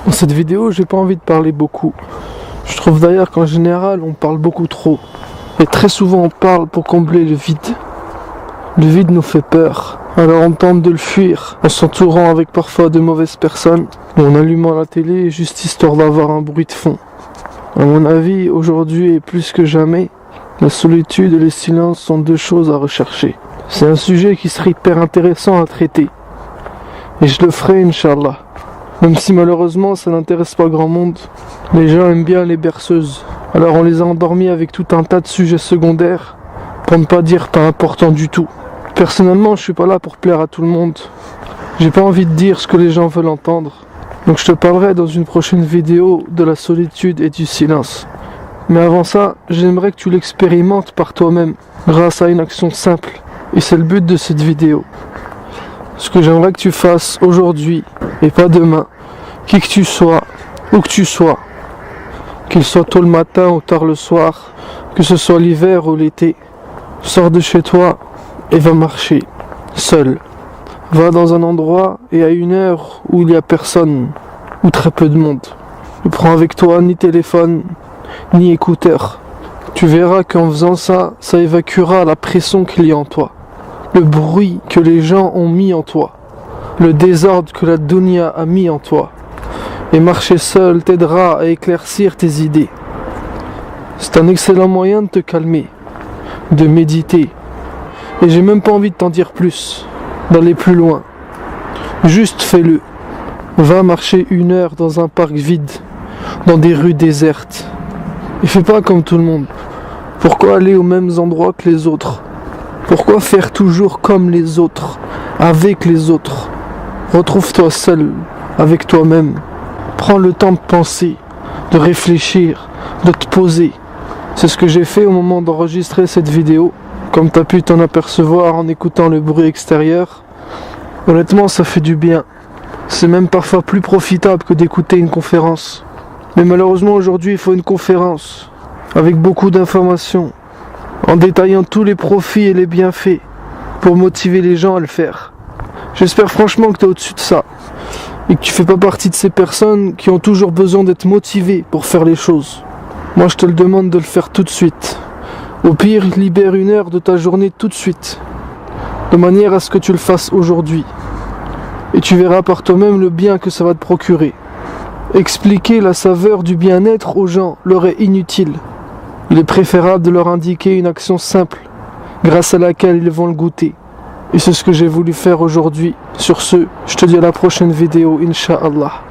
Dans cette vidéo, j'ai pas envie de parler beaucoup. Je trouve d'ailleurs qu'en général, on parle beaucoup trop. Et très souvent, on parle pour combler le vide. Le vide nous fait peur. Alors on tente de le fuir en s'entourant avec parfois de mauvaises personnes ou en allumant la télé juste histoire d'avoir un bruit de fond. À mon avis, aujourd'hui et plus que jamais, la solitude et le silence sont deux choses à rechercher. C'est un sujet qui serait hyper intéressant à traiter. Et je le ferai, Inch'Allah. Même si malheureusement ça n'intéresse pas grand monde. Les gens aiment bien les berceuses. Alors on les a endormis avec tout un tas de sujets secondaires, pour ne pas dire pas importants du tout. Personnellement, je suis pas là pour plaire à tout le monde. J'ai pas envie de dire ce que les gens veulent entendre. Donc je te parlerai dans une prochaine vidéo de la solitude et du silence. Mais avant ça, j'aimerais que tu l'expérimentes par toi-même, grâce à une action simple. Et c'est le but de cette vidéo. Ce que j'aimerais que tu fasses aujourd'hui, et pas demain, qui que tu sois, où que tu sois, qu'il soit tôt le matin ou tard le soir, que ce soit l'hiver ou l'été, sors de chez toi et va marcher, seul. Va dans un endroit et à une heure où il n'y a personne, ou très peu de monde. Ne prends avec toi ni téléphone, ni écouteur. Tu verras qu'en faisant ça, ça évacuera la pression qu'il y a en toi, le bruit que les gens ont mis en toi, le désordre que la dunya a mis en toi. Et marcher seul t'aidera à éclaircir tes idées. C'est un excellent moyen de te calmer, de méditer. Et j'ai même pas envie de t'en dire plus, d'aller plus loin. Juste fais-le. Va marcher 1 heure dans un parc vide, dans des rues désertes. Et fais pas comme tout le monde. Pourquoi aller aux mêmes endroits que les autres? Pourquoi faire toujours comme les autres, avec les autres? Retrouve-toi seul, avec toi-même. Prends le temps de penser, de réfléchir, de te poser. C'est ce que j'ai fait au moment d'enregistrer cette vidéo. Comme tu as pu t'en apercevoir en écoutant le bruit extérieur. Honnêtement, ça fait du bien. C'est même parfois plus profitable que d'écouter une conférence. Mais malheureusement, aujourd'hui, il faut une conférence, avec beaucoup d'informations, en détaillant tous les profits et les bienfaits, pour motiver les gens à le faire. J'espère franchement que tu es au-dessus de ça, et que tu fais pas partie de ces personnes qui ont toujours besoin d'être motivées pour faire les choses. Moi, je te le demande de le faire tout de suite. Au pire, libère 1 heure de ta journée tout de suite, de manière à ce que tu le fasses aujourd'hui. Et tu verras par toi-même le bien que ça va te procurer. Expliquer la saveur du bien-être aux gens leur est inutile. Il est préférable de leur indiquer une action simple, grâce à laquelle ils vont le goûter. Et c'est ce que j'ai voulu faire aujourd'hui. Sur ce, je te dis à la prochaine vidéo, Inch'Allah.